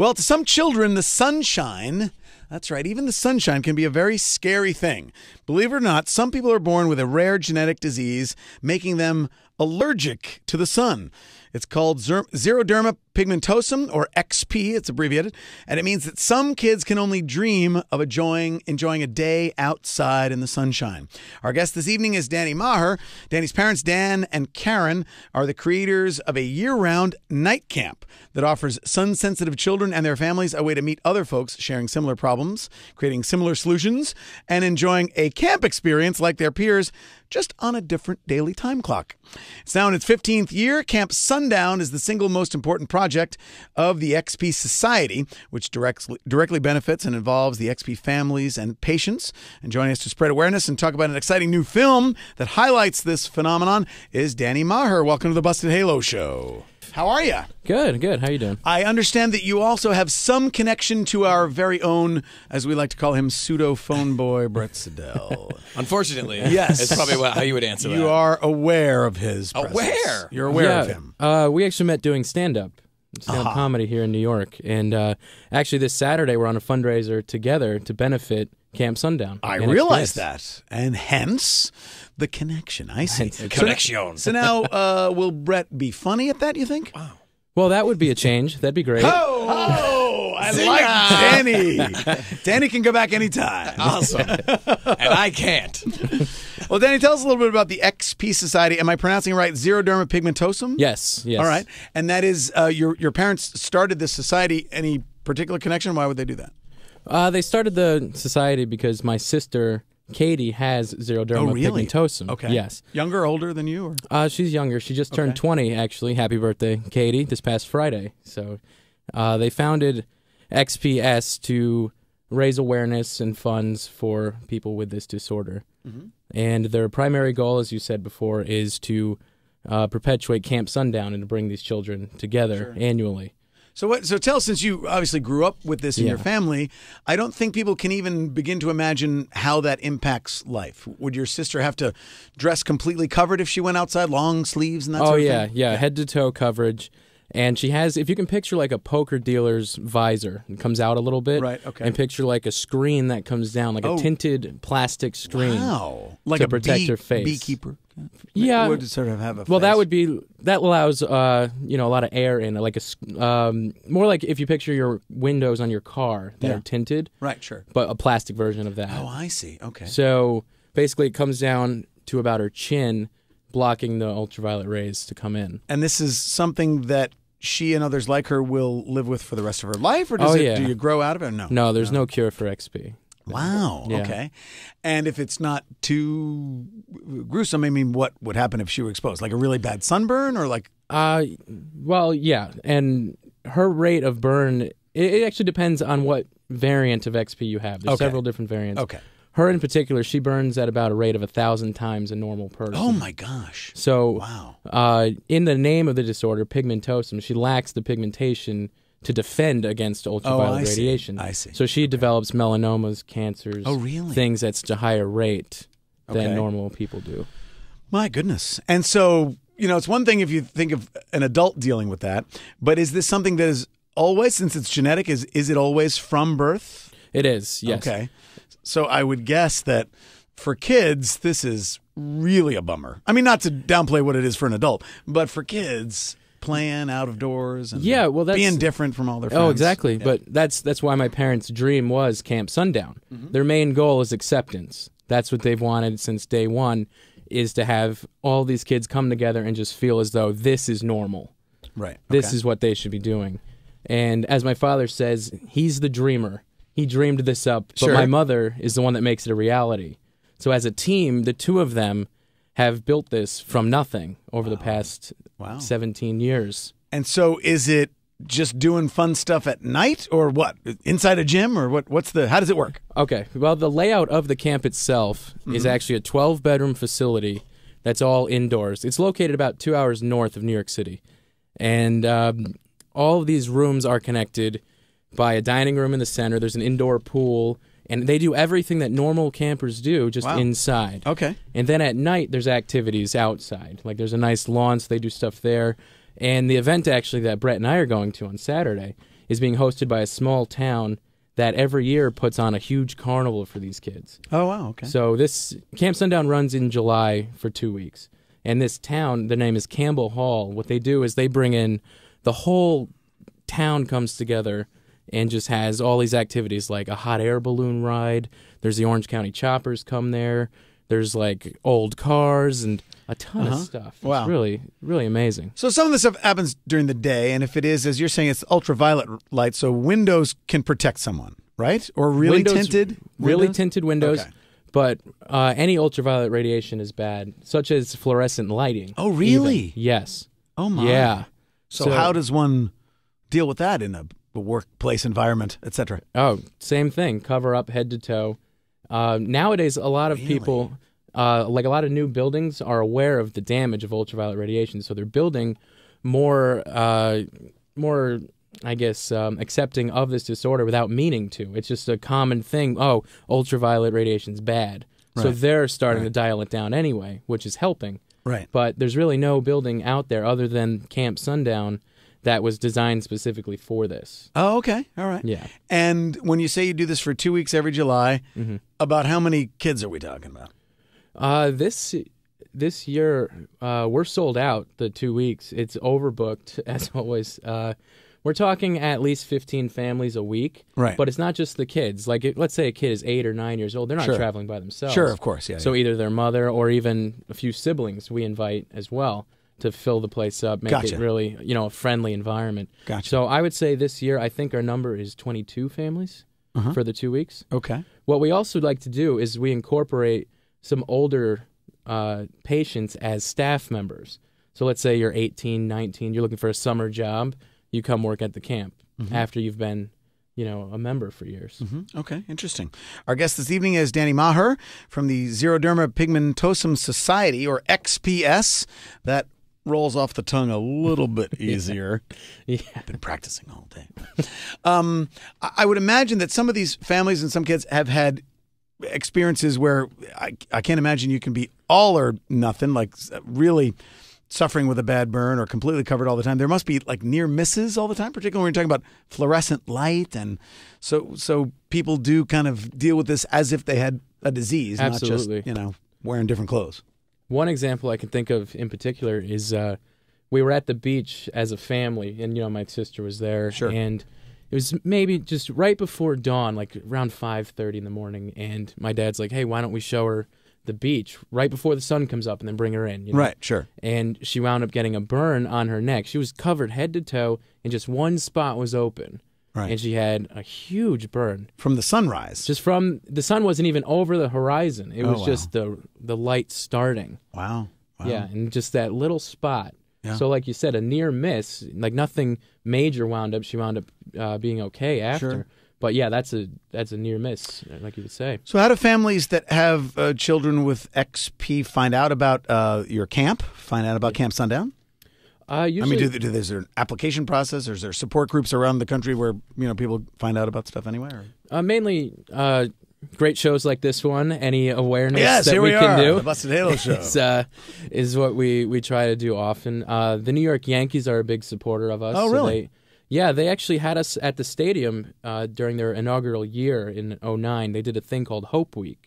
Well, to some children, the sunshine, that's right, even the sunshine can be a very scary thing. Believe it or not, some people are born with a rare genetic disease, making them allergic to the sun. It's called xeroderma pigmentosum, or XP, it's abbreviated, and it means that some kids can only dream of enjoying a day outside in the sunshine. Our guest this evening is Danny Mahar. Danny's parents, Dan and Karen, are the creators of a year-round night camp that offers sun-sensitive children and their families a way to meet other folks sharing similar problems, creating similar solutions, and enjoying a camp experience like their peers, just on a different daily time clock. It's now in its 15th year. Camp Sundown is the single most important project of the XP Society, which directly benefits and involves the XP families and patients. And joining us to spread awareness and talk about an exciting new film that highlights this phenomenon is Danny Mahar. Welcome to the Busted Halo Show. How are you? Good. How you doing? I understand that you also have some connection to our very own, as we like to call him, pseudo phone boy, Brett Siddell. Unfortunately, yes, it's probably how you would answer that. You are aware of his presence. Aware? You're aware of him. We actually met doing stand-up comedy here in New York. And actually this Saturday we're on a fundraiser together to benefit Camp Sundown. I realize that. And hence the connection. I see. Connection. So now, will Brett be funny at that, you think? Wow. Well, that would be a change. That'd be great. Oh, I like Danny. Danny can go back anytime. Awesome. And I can't. Well, Danny, tell us a little bit about the XP Society. Am I pronouncing it right? Xeroderma pigmentosum? Yes. All right. And that is, your parents started this society. Any particular connection? Why would they do that? They started the society because my sister Katie has xeroderma pigmentosum. Okay. Yes. Younger or older than you? Or? She's younger. She just turned 20, actually. Happy birthday, Katie, this past Friday. So they founded XPS to raise awareness and funds for people with this disorder. Mm-hmm. And their primary goal, as you said before, is to perpetuate Camp Sundown and to bring these children together annually. So tell us, since you obviously grew up with this in your family, I don't think people can even begin to imagine how that impacts life. Would your sister have to dress completely covered if she went outside, long sleeves and that sort of thing? Yeah, head-to-toe coverage. And she has, if you can picture like a poker dealer's visor, it comes out a little bit. Right, okay. And picture like a screen that comes down, like a tinted plastic screen. Wow. Like to a protect her face. Beekeeper. Yeah. Would sort of have a well, face. that allows, a lot of air in, like more like if you picture your windows on your car that are tinted. Right, sure. But a plastic version of that. Oh, I see. Okay. So basically it comes down to about her chin, blocking the ultraviolet rays to come in. And this is something that she and others like her will live with for the rest of her life? Or do you grow out of it? Or no? No, there's no cure for XP. Wow. Yeah. Okay. And if it's not too gruesome, I mean, what would happen if she were exposed? Like a really bad sunburn or like? Well, yeah. And her rate of burn, it actually depends on what variant of XP you have. There's several different variants. Okay. Her in particular, she burns at about a rate of 1,000 times a normal person. Oh my gosh. So, wow. In the name of the disorder, pigmentosum, she lacks the pigmentation to defend against ultraviolet radiation. I see. So she develops melanomas, cancers, things at such a higher rate than normal people do. My goodness. And so, it's one thing if you think of an adult dealing with that, but is this something that is always, since it's genetic, is it always from birth? It is, yes. Okay. So I would guess that for kids, this is really a bummer. I mean, not to downplay what it is for an adult, but for kids, playing out of doors and being different from all their friends. Oh, exactly. Yeah. But that's why my parents' dream was Camp Sundown. Mm-hmm. Their main goal is acceptance. That's what they've wanted since day one, is to have all these kids come together and just feel as though this is normal. Right. This is what they should be doing. And as my father says, he's the dreamer. He dreamed this up, but my mother is the one that makes it a reality. So as a team, the two of them have built this from nothing over the past 17 years. And so is it just doing fun stuff at night or what? Inside a gym or how does it work? Okay. Well, the layout of the camp itself is actually a 12-bedroom facility that's all indoors. It's located about 2 hours north of New York City. And all of these rooms are connected by a dining room in the center. There's an indoor pool, and they do everything that normal campers do, just inside. Okay. And then at night, there's activities outside. Like there's a nice lawn, so they do stuff there. And the event actually that Brett and I are going to on Saturday is being hosted by a small town that every year puts on a huge carnival for these kids. Oh, wow, okay. So this Camp Sundown runs in July for 2 weeks. And this town, the name is Campbell Hall. What they do is they bring in, the whole town comes together and just has all these activities like a hot air balloon ride. There's the Orange County Choppers come there. There's like old cars and a ton of stuff. Wow. It's really, really amazing. So some of this stuff happens during the day, and if it is, as you're saying, it's ultraviolet light, so windows can protect someone, right? Or really tinted? Really tinted windows. Okay. But any ultraviolet radiation is bad, such as fluorescent lighting. Oh, really? Even. Yes. Oh, my. Yeah. So how does one deal with that in a workplace environment, etc.? Oh, same thing. Cover up head to toe. Nowadays, a lot of people, like a lot of new buildings, are aware of the damage of ultraviolet radiation, so they're building more, I guess, accepting of this disorder without meaning to. It's just a common thing. Oh, ultraviolet radiation's bad. Right. So they're starting to dial it down anyway, which is helping. Right. But there's really no building out there other than Camp Sundown that was designed specifically for this. Oh, okay. All right. Yeah. And when you say you do this for 2 weeks every July, about how many kids are we talking about? This year, we're sold out the 2 weeks. It's overbooked, as always. We're talking at least 15 families a week. Right. But it's not just the kids. Like, let's say a kid is 8 or 9 years old. They're not traveling by themselves. Sure, of course. Yeah. So either their mother or even a few siblings we invite as well to fill the place up, make it really, a friendly environment. Gotcha. So I would say this year, I think our number is 22 families for the 2 weeks. Okay. What we also like to do is we incorporate some older patients as staff members. So let's say you're 18, 19, you're looking for a summer job, you come work at the camp after you've been, a member for years. Okay, interesting. Our guest this evening is Danny Mahar from the Xeroderma Pigmentosum Society, or XPS. That rolls off the tongue a little bit easier. Yeah. I've been practicing all day. I would imagine that some of these families and some kids have had experiences where I can't imagine you can be all or nothing, like really suffering with a bad burn or completely covered all the time. There must be like near misses all the time, particularly when you're talking about fluorescent light. And so people do kind of deal with this as if they had a disease, Absolutely. not just, wearing different clothes. One example I can think of in particular is we were at the beach as a family, and, my sister was there. Sure. And it was maybe just right before dawn, like around 5:30 in the morning, and my dad's like, hey, why don't we show her the beach right before the sun comes up and then bring her in? Right, sure. And she wound up getting a burn on her neck. She was covered head to toe, and just one spot was open. Right. And she had a huge burn. From the sunrise. Just from, the sun wasn't even over the horizon. It was just the light starting. Wow. Yeah, and just that little spot. Yeah. So like you said, a near miss, like nothing major wound up. She wound up being okay after. Sure. But yeah, that's a near miss, like you would say. So how do families that have children with XP find out about your camp, find out about Camp Sundown? Usually, is there an application process, or is there support groups around the country where people find out about stuff anyway? Or? Mainly great shows like this one, any awareness Yes, that here we we can are, do. the Busted Halo Show. is what we try to do often. The New York Yankees are a big supporter of us. Oh, really? They actually had us at the stadium during their inaugural year in 2009. They did a thing called Hope Week,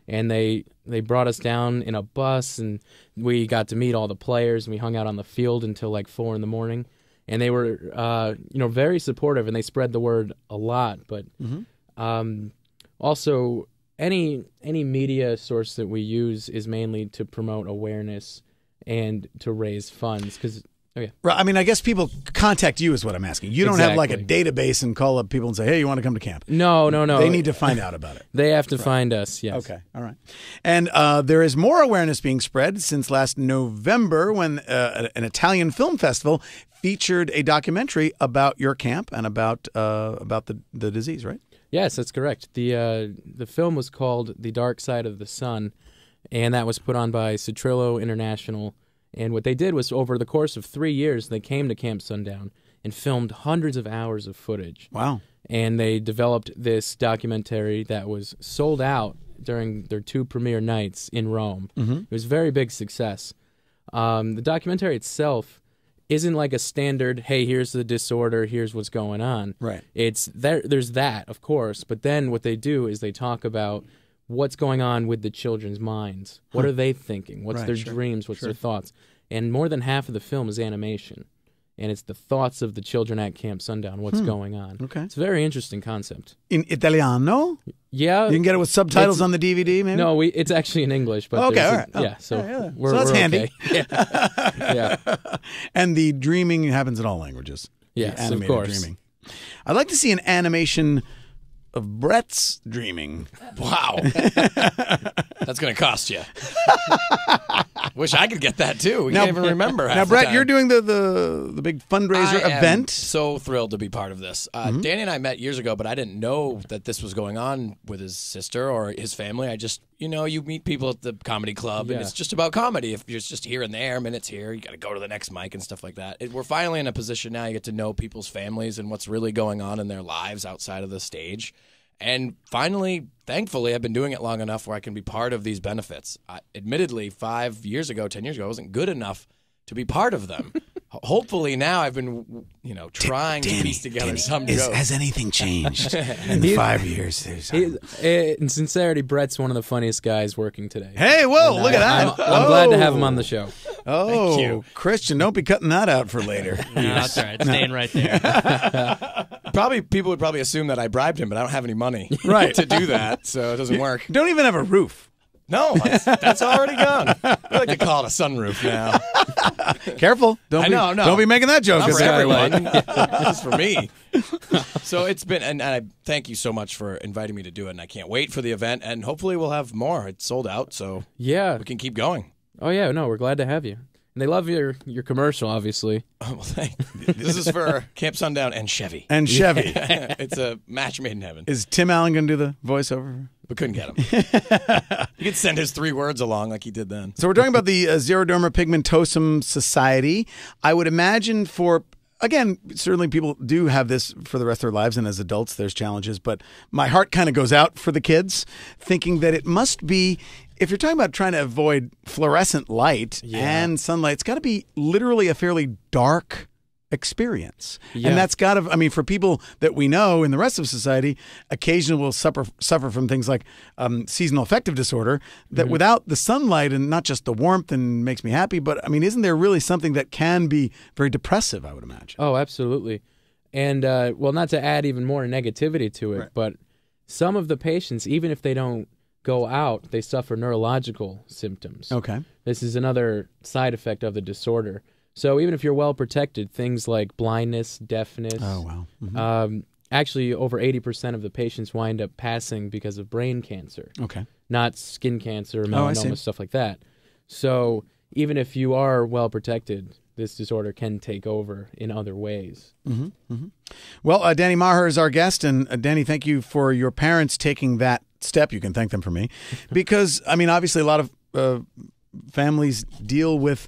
and they brought us down in a bus, and we got to meet all the players, and we hung out on the field until like 4 in the morning. And they were, very supportive, and they spread the word a lot. But also, any media source that we use is mainly to promote awareness and to raise funds, because. Okay. Right. I mean, I guess people contact you is what I'm asking. You don't have like a database and call up people and say, hey, you want to come to camp? No. They need to find out about it. They have to find us, yes. Okay. All right. And there is more awareness being spread since last November when an Italian film festival featured a documentary about your camp and about the disease, right? Yes, that's correct. The film was called The Dark Side of the Sun, and that was put on by Citrillo International. And what they did was, over the course of 3 years, they came to Camp Sundown and filmed hundreds of hours of footage. Wow. And they developed this documentary that was sold out during their 2 premiere nights in Rome. It was a very big success. The documentary itself isn't like a standard, hey, here's the disorder, here's what's going on. Right. It's there's that, of course, but then what they do is they talk about what's going on with the children's minds. What are they thinking? What's their dreams? What's their thoughts? And more than half of the film is animation. And it's the thoughts of the children at Camp Sundown, what's going on. Okay. It's a very interesting concept. In Italiano? Yeah. You can get it with subtitles on the DVD, maybe? No, it's actually in English. But okay, all right. Yeah, so we're that's we're handy. Okay. Yeah. And the dreaming happens in all languages. Yes, the animated of course. Dreaming. I'd like to see an animation of Brett's dreaming. Wow. That's going to cost you. Wish I could get that too. We can't even remember. Now, Brett, you're doing the big fundraiser event. So thrilled to be part of this. Danny and I met years ago, but I didn't know that this was going on with his sister or his family. I just, you meet people at the comedy club, and it's just about comedy. If you're just here and there, minutes here, you got to go to the next mic and stuff like that. We're finally in a position now. You get to know people's families and what's really going on in their lives outside of the stage. And finally, thankfully, I've been doing it long enough where I can be part of these benefits. Admittedly, 5 years ago, 10 years ago, I wasn't good enough to be part of them. Hopefully now I've been, trying to piece together some jokes. Has anything changed in the 5 years? In sincerity, Brett's one of the funniest guys working today. Hey, whoa, look at that. I'm glad to have him on the show. Oh, Thank you. Christian, don't be cutting that out for later. No, that's all right. Staying right there. People would probably assume that I bribed him, but I don't have any money to do that, so it doesn't work. Don't even have a roof. No, that's already gone. We like to call it a sunroof now. Careful. Don't be making that joke. Not for Skylight. everyone. Just for me. So it's been, and I thank you so much for inviting me to do it, and I can't wait for the event, and hopefully we'll have more. It's sold out, so Yeah. we can keep going. Oh, yeah. No, we're glad to have you. And they love your commercial, obviously. Oh, well, this is for Camp Sundown and Chevy. And Chevy. It's a match made in heaven. Is Tim Allen going to do the voiceover? We couldn't get him. He could send his 3 words along like he did then. So we're talking about the Xeroderma pigmentosum society. I would imagine again, certainly people do have this for the rest of their lives, and as adults there's challenges, but my heart kind of goes out for the kids, thinking that it must be, if you're talking about trying to avoid fluorescent light and sunlight, it's got to be literally a fairly dark experience. Yeah. And that's got to, for people that we know in the rest of society, occasionally will suffer from things like seasonal affective disorder, that without the sunlight, and not just the warmth and makes me happy, but isn't there really something that can be very depressive, I would imagine? Oh, absolutely. And, not to add even more negativity to it, but some of the patients, even if they don't go out, they suffer neurological symptoms. Okay. This is another side effect of the disorder. So even if you're well protected, things like blindness, deafness. Oh, wow. Actually, over 80% of the patients wind up passing because of brain cancer. Okay. Not skin cancer, I see. melanoma, stuff like that. So even if you are well protected, this disorder can take over in other ways. Well, Danny Mahar is our guest, and Danny, thank you for your parents taking that step. You can thank them for me, because obviously a lot of families deal with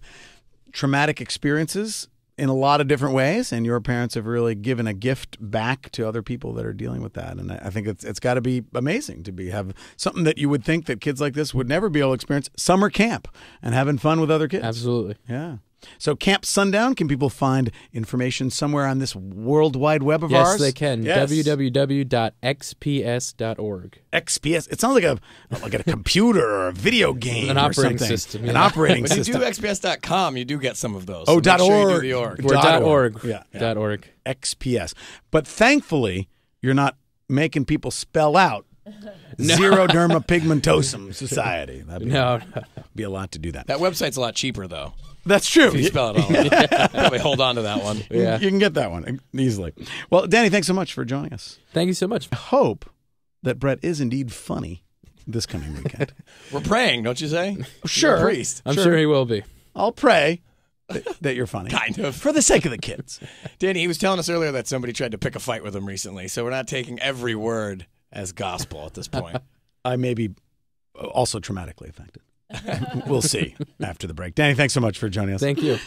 traumatic experiences in a lot of different ways, and your parents have really given a gift back to other people that are dealing with that. And I think it's got to be amazing to have something that you would think that kids like this would never be able to experience, summer camp and having fun with other kids. Absolutely. Yeah. So Camp Sundown, can people find information somewhere on this World Wide Web of ours? Yes, they can. Yes. www.xps.org. XPS. It sounds like a computer or a video game An or operating something. system. An Yeah. operating When you system. do xps.com, you do get some of those. Oh, so make sure you do .org. the org. We're .org. Yeah. .org. XPS. But thankfully, you're not making people spell out Xeroderma pigmentosum society. That'd be a lot to do that. That website's a lot cheaper, though. That's true. If you spell it all out. Probably hold on to that one. Yeah. You can get that one easily. Well, Danny, thanks so much for joining us. Thank you so much. I hope that Brett is indeed funny this coming weekend. We're praying, don't you say? Sure. You're a priest. I'm sure he will be. I'll pray that you're funny. Kind of. For the sake of the kids. Danny, he was telling us earlier that somebody tried to pick a fight with him recently, so we're not taking every word as gospel at this point. I may be also traumatically affected. We'll see after the break. Danny, thanks so much for joining us. Thank you.